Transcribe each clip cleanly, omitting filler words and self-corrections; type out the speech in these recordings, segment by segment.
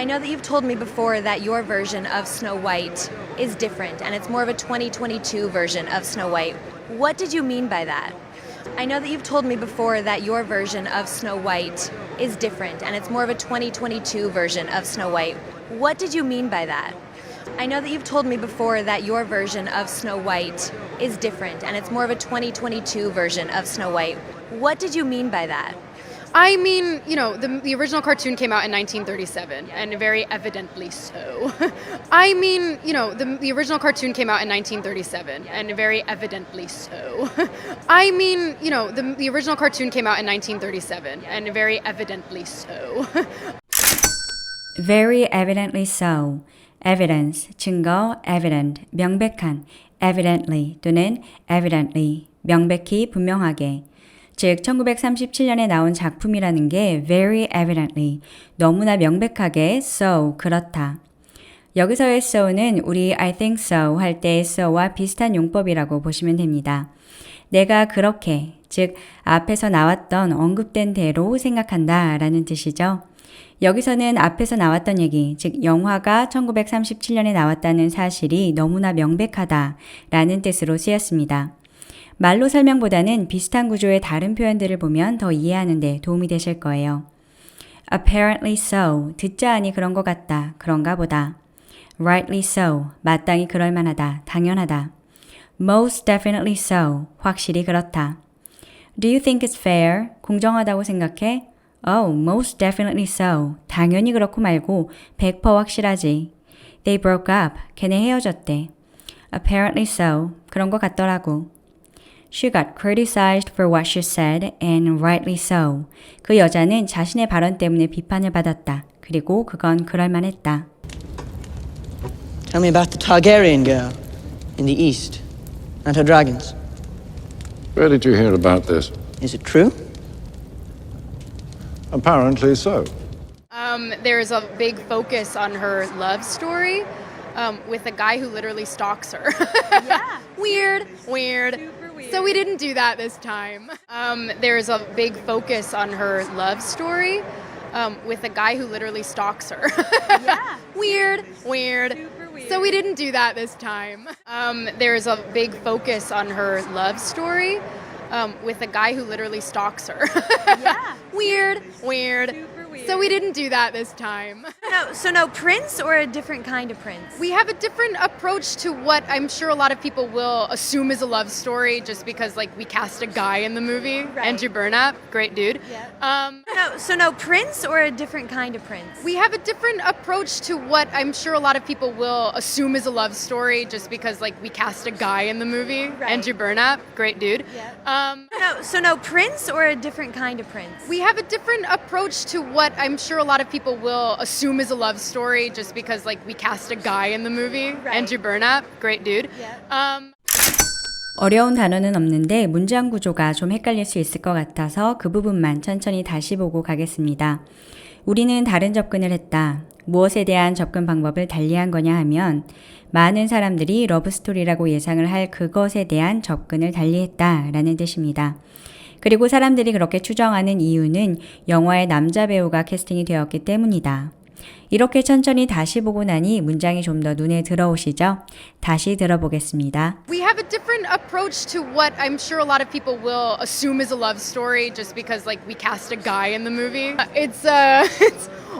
I know that you've told me before that your version of Snow White is different and it's more of a 2022 version of Snow White. What did you mean by that? I know that you've told me before that your version of Snow White is different and it's more of a 2022 version of Snow White. What did you mean by that? I know that you've told me before that your version of Snow White is different and it's more of a 2022 version of Snow White. What did you mean by that? I mean, the original cartoon came out in 1937, and very evidently so. I mean, the original cartoon came out in 1937, and very evidently so. I mean, the original cartoon came out in 1937, and very evidently so. Very evidently so. Evidence, 증거, evident, 명백한, evidently 또는 evidently, 명백히, 분명하게. 즉 1937년에 나온 작품이라는 게 very evidently, 너무나 명백하게 so, 그렇다. 여기서의 so는 우리 I think so 할 때의 so와 비슷한 용법이라고 보시면 됩니다. 내가 그렇게, 즉 앞에서 나왔던 언급된 대로 생각한다 라는 뜻이죠. 여기서는 앞에서 나왔던 얘기, 즉 영화가 1937년에 나왔다는 사실이 너무나 명백하다 라는 뜻으로 쓰였습니다. 말로 설명보다는 비슷한 구조의 다른 표현들을 보면 더 이해하는 데 도움이 되실 거예요. Apparently so, 듣자 하니 그런 것 같다, 그런가 보다. Rightly so, 마땅히 그럴 만하다, 당연하다. Most definitely so, 확실히 그렇다. Do you think it's fair? 공정하다고 생각해? Oh, most definitely so, 당연히 그렇고 말고 100% 확실하지. They broke up, 걔네 헤어졌대. Apparently so, 그런 것 같더라고. She got criticized for what she said and rightly so. 그 여자는 자신의 발언 때문에 비판을 받았다. 그리고 그건 그럴만했다. Tell me about the Targaryen girl in the east and her dragons. Where did you hear about this? Is it true? Apparently so. There's a big focus on her love story with a guy who literally stalks her. Yeah. Weird. So we didn't do that this time. There's a big focus on her love story with a guy who literally stalks her. Yeah. Weird. So we didn't do that this time. There's a big focus on her love story with a guy who literally stalks her. Yeah. Weird. So we didn't do that this time. No prince or a different kind of prince? We have a different approach to what I'm sure a lot of people will assume is a love story just because we cast a guy in the movie. Right. Andrew Burnap, great dude. Yeah. No prince or a different kind of prince? We have a different approach to what I'm sure a lot of people will assume is a love story just because we cast a guy in the movie. Right. Andrew Burnap, great dude. Yeah. No prince or a different kind of prince? We have a different approach to what I'm sure a lot of people will assume is a love story just because we cast a guy in the movie. Right. Andrew Burnap, great dude. Yeah. 어려운 단어는 없는데 문장 구조가 좀 헷갈릴 수 있을 것 같아서 그 부분만 천천히 다시 보고 가겠습니다. 우리는 다른 접근을 했다. 무엇에 대한 접근 방법을 달리한 거냐 하면 많은 사람들이 러브스토리라고 예상을 할 그것에 대한 접근을 달리했다 라는 뜻입니다. 그리고 사람들이 그렇게 추정하는 이유는 영화의 남자 배우가 캐스팅이 되었기 때문이다. 이렇게 천천히 다시 보고 나니 문장이 좀 더 눈에 들어오시죠? 다시 들어보겠습니다. We have a different approach to what I'm sure a lot of people will assume is a love story just because we cast a guy in the movie. It's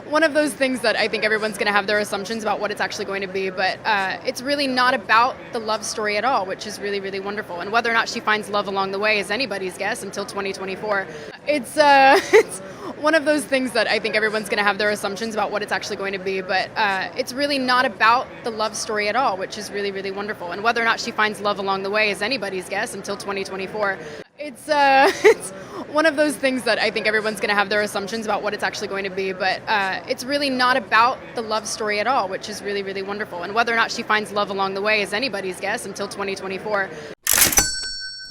one of those things that I think everyone's going to have their assumptions about what it's actually going to be, but it's really not about the love story at all, which is really, really wonderful. And whether or not she finds love along the way is anybody's guess until 2024. It's one of those things that I think everyone's going to have their assumptions about what it's actually going to be, but it's really not about the love story at all, which is really, really wonderful. And whether or not she finds love along the way is anybody's guess until 2024. It's one of those things that I think everyone's going to have their assumptions about what it's actually going to be, but it's really not about the love story at all, which is really, really wonderful. And whether or not she finds love along the way is anybody's guess until 2024.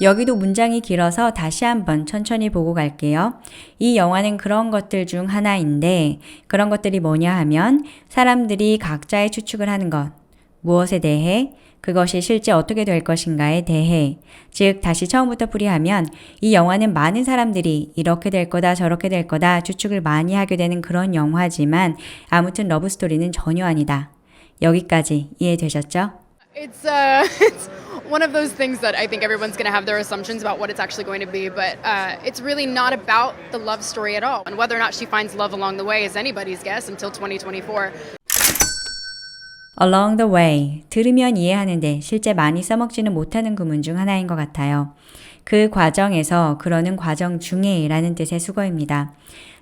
여기도 문장이 길어서 다시 한번 천천히 보고 갈게요. 이 영화는 그런 것들 중 하나인데 그런 것들이 뭐냐 하면 사람들이 각자의 추측을 하는 것, 무엇에 대해? 그것이 실제 어떻게 될 것인가에 대해. 즉, 다시 처음부터 풀이하면 이 영화는 많은 사람들이 이렇게 될 거다 저렇게 될 거다 추측을 많이 하게 되는 그런 영화지만 아무튼 러브스토리는 전혀 아니다. 여기까지 이해되셨죠? It's it's one of those things that I think everyone's going to have their assumptions about what it's actually going to be, but it's really not about the love story at all. And whether or not she finds love along the way is anybody's guess until 2024. Along the way. 들으면 이해하는데 실제 많이 써먹지는 못하는 구문 중 하나인 것 같아요. 그 과정에서 그러는 과정 중에 라는 뜻의 수거입니다.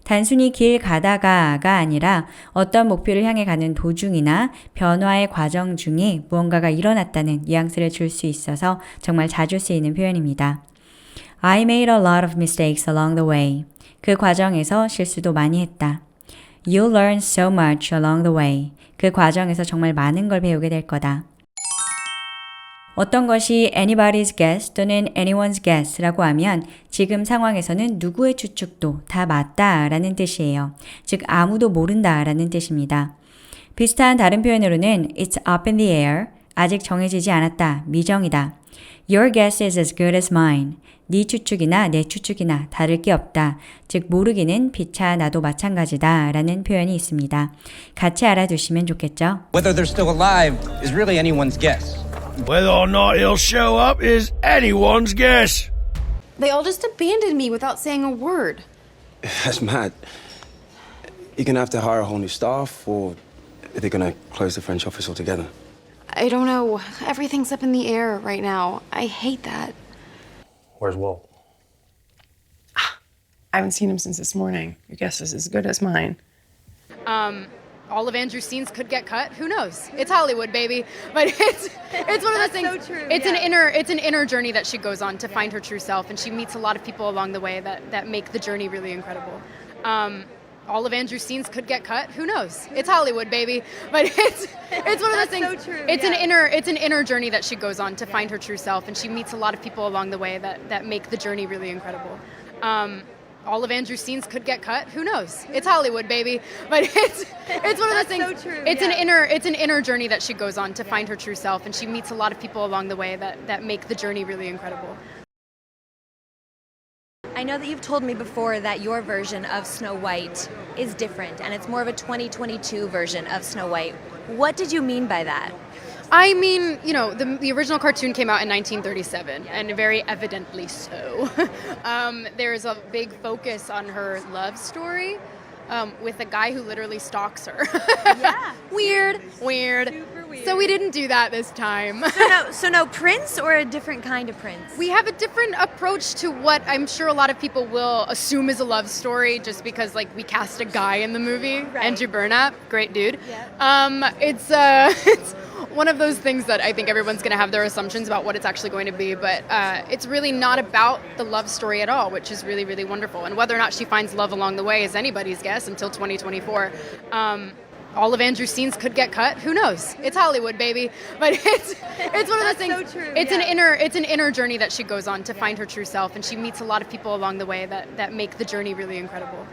단순히 길 가다가가 아니라 어떤 목표를 향해 가는 도중이나 변화의 과정 중에 무언가가 일어났다는 뉘앙스를 줄 수 있어서 정말 자주 쓰이는 표현입니다. I made a lot of mistakes along the way. 그 과정에서 실수도 많이 했다. You'll learn so much along the way. 그 과정에서 정말 많은 걸 배우게 될 거다. 어떤 것이 anybody's guess 또는 anyone's guess라고 하면 지금 상황에서는 누구의 추측도 다 맞다라는 뜻이에요. 즉 아무도 모른다라는 뜻입니다. 비슷한 다른 표현으로는 it's up in the air, 아직 정해지지 않았다, 미정이다. Your guess is as good as mine. 네 추측이나 내 추측이나 다를 게 없다. 즉 모르기는 피차 나도 마찬가지다 라는 표현이 있습니다. 같이 알아두시면 좋겠죠? Whether they're still alive is really anyone's guess. Whether or not he'll show up is anyone's guess. They all just abandoned me without saying a word. That's mad. You're gonna have to hire a whole new staff, or are they gonna close the French office altogether? I don't know. Everything's up in the air right now. I hate that. Where's Will? I haven't seen him since this morning. Your guess is as good as mine. All of Andrew's scenes could get cut. Who knows? It's Hollywood, baby. But it's one of those things. So true, it's yeah. an inner journey that she goes on to find her true self, and she meets a lot of people along the way that make the journey really incredible. All of Andrew's scenes could get cut. Who knows? It's Hollywood, baby. But it's one of those things. So true, it's yeah. an inner journey that she goes on to find her true self, and she meets a lot of people along the way that make the journey really incredible. All of Andrew's scenes could get cut. Who knows? It's Hollywood, baby. But it's one of those things. So true, it's yeah. an inner journey that she goes on to find her true self, and she meets a lot of people along the way that make the journey really incredible. I know that you've told me before that your version of Snow White is different, and it's more of a 2022 version of Snow White. What did you mean by that? I mean, you know, the original cartoon came out in 1937, and very evidently so. There's a big focus on her love story with a guy who literally stalks her. Yeah. Weird. Super weird. So we didn't do that this time. So no prince or a different kind of prince? We have a different approach to what I'm sure a lot of people will assume is a love story just because, like, we cast a guy in the movie. Right. Andrew Burnap, great dude. Yeah. It's one of those things that I think everyone's going to have their assumptions about what it's actually going to be, but it's really not about the love story at all, which is really, really wonderful. And whether or not she finds love along the way is anybody's guess until 2024. All of Andrew's scenes could get cut. Who knows? It's Hollywood, baby. But it's one of those things. So true, it's yeah. an inner journey that she goes on to find her true self, and she meets a lot of people along the way that make the journey really incredible.